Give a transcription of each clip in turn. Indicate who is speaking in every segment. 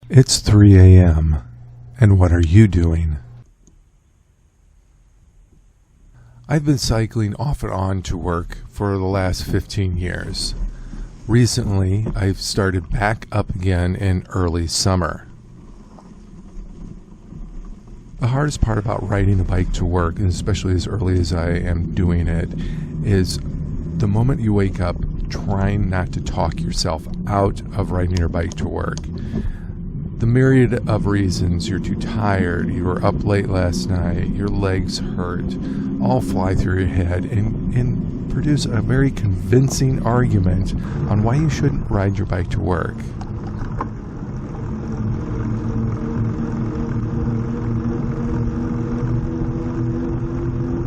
Speaker 1: It's 3 a.m. And what are you doing? I've been cycling off and on to work for the last 15 years. Recently, I've started back up again in early summer. The hardest part about riding a bike to work, and especially as early as I am doing it, is the moment you wake up, trying not to talk yourself out of riding your bike to work. The myriad of reasons: you're too tired, you were up late last night, your legs hurt, all fly through your head and produce a very convincing argument on why you shouldn't ride your bike to work.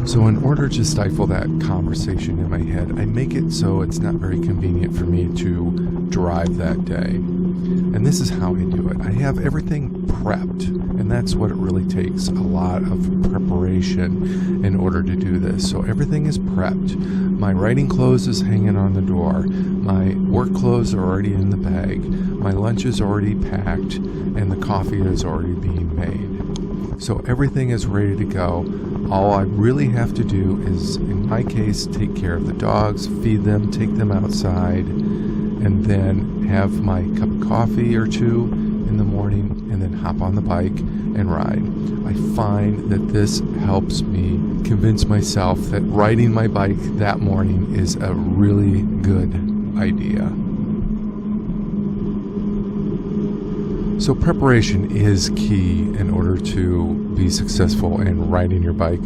Speaker 1: So in order to stifle that conversation in my head, I make it so it's not very convenient for me to drive that day. And this is how I do it. I have everything prepped, and that's what it really takes, a lot of preparation in order to do this. So everything is prepped. My riding clothes is hanging on the door. My work clothes are already in the bag. My lunch is already packed, and the coffee is already being made. So everything is ready to go. All I really have to do is, in my case, take care of the dogs, feed them, take them outside, and then have my cup of coffee or two in the morning, and then hop on the bike and ride. I find that this helps me convince myself that riding my bike that morning is a really good idea. So preparation is key in order to be successful in riding your bike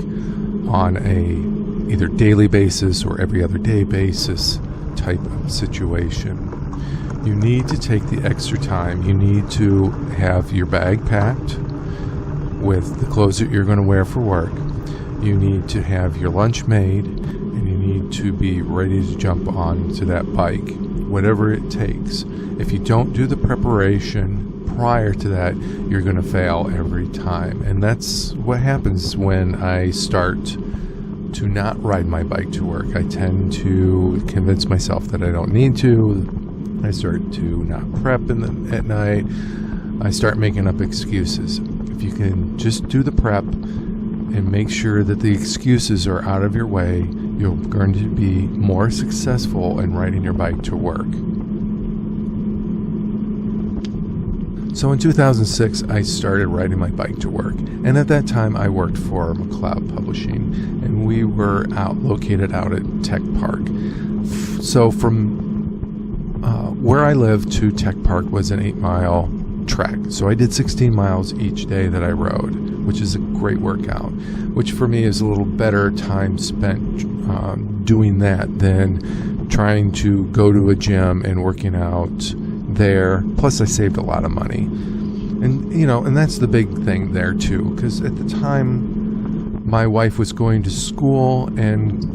Speaker 1: on a either daily basis or every other day basis type of situation. You need to take the extra time. You need to have your bag packed with the clothes that you're going to wear for work. You need to have your lunch made, and you need to be ready to jump onto that bike, whatever it takes. If you don't do the preparation prior to that, you're going to fail every time. And that's what happens when I start to not ride my bike to work. I tend to convince myself that I don't need to. I start to not prep at night. I start making up excuses. If you can just do the prep and make sure that the excuses are out of your way, you're going to be more successful in riding your bike to work. So in 2006, I started riding my bike to work. And at that time, I worked for McLeod Publishing, and we were located out at Tech Park. So from where I lived to Tech Park was an 8-mile trek. So I did 16 miles each day that I rode, which is a great workout, which for me is a little better time spent doing that than trying to go to a gym and working out there. Plus I saved a lot of money. And that's the big thing there too, because at the time my wife was going to school and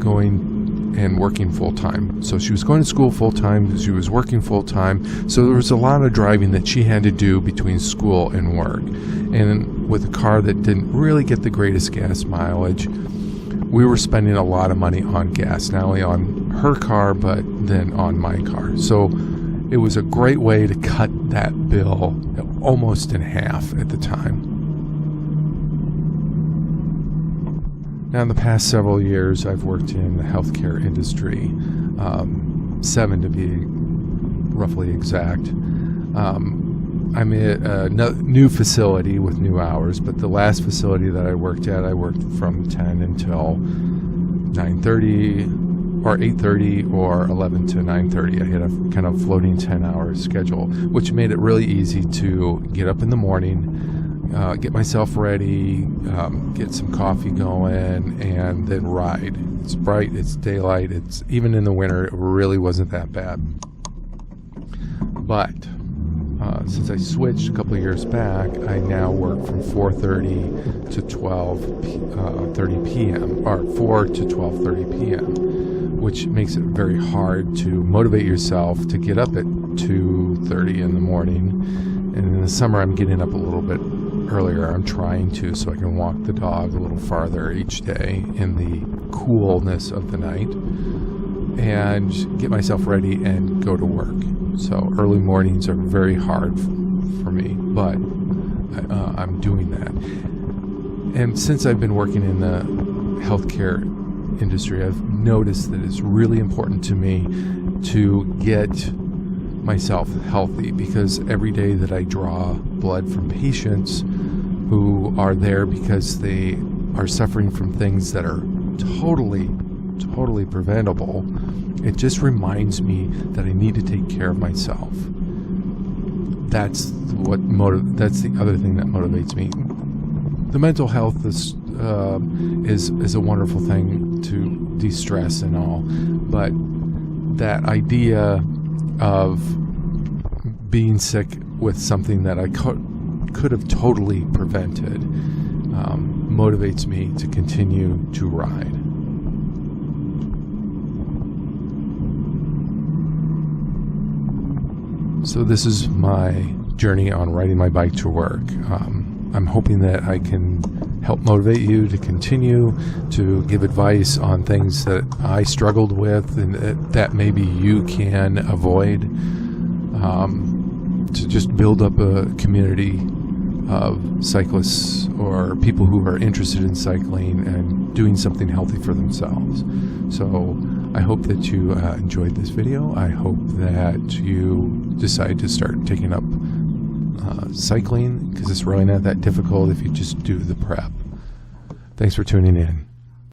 Speaker 1: working full-time. So she was going to school full-time, she was working full-time, so there was a lot of driving that she had to do between school and work. And with a car that didn't really get the greatest gas mileage, we were spending a lot of money on gas, not only on her car, but then on my car. So it was a great way to cut that bill almost in half at the time. Now, in the past several years, I've worked in the healthcare industry, 7 to be roughly exact. I'm at a new facility with new hours, but the last facility that I worked at, I worked from 10 until 9:30 or 8:30 or 11 to 9:30. I had a kind of floating 10-hour schedule, which made it really easy to get up in the morning, get myself ready, get some coffee going, and then ride. It's bright, it's daylight, it's even in the winter, it really wasn't that bad. But since I switched a couple of years back, I now work from 4:30 to 12:30 p.m. or 4 to 12:30 p.m., which makes it very hard to motivate yourself to get up at 2:30 in the morning. And in the summer, I'm getting up a little bit earlier. I'm trying to, so I can walk the dog a little farther each day in the coolness of the night and get myself ready and go to work. So early mornings are very hard for me, but I'm doing that. And since I've been working in the healthcare industry, I've noticed that it's really important to me to get myself healthy, because every day that I draw blood from patients who are there because they are suffering from things that are totally preventable, it just reminds me that I need to take care of myself. That's the other thing that motivates me. The mental health is a wonderful thing to de-stress and all, but that idea of being sick with something that I could have totally prevented motivates me to continue to ride. So this is my journey on riding my bike to work. I'm hoping that I can help motivate you to continue, to give advice on things that I struggled with and that maybe you can avoid, to just build up a community of cyclists or people who are interested in cycling and doing something healthy for themselves. So I hope that you enjoyed this video. I hope that you decide to start taking up cycling, because it's really not that difficult if you just do the prep. Thanks for tuning in.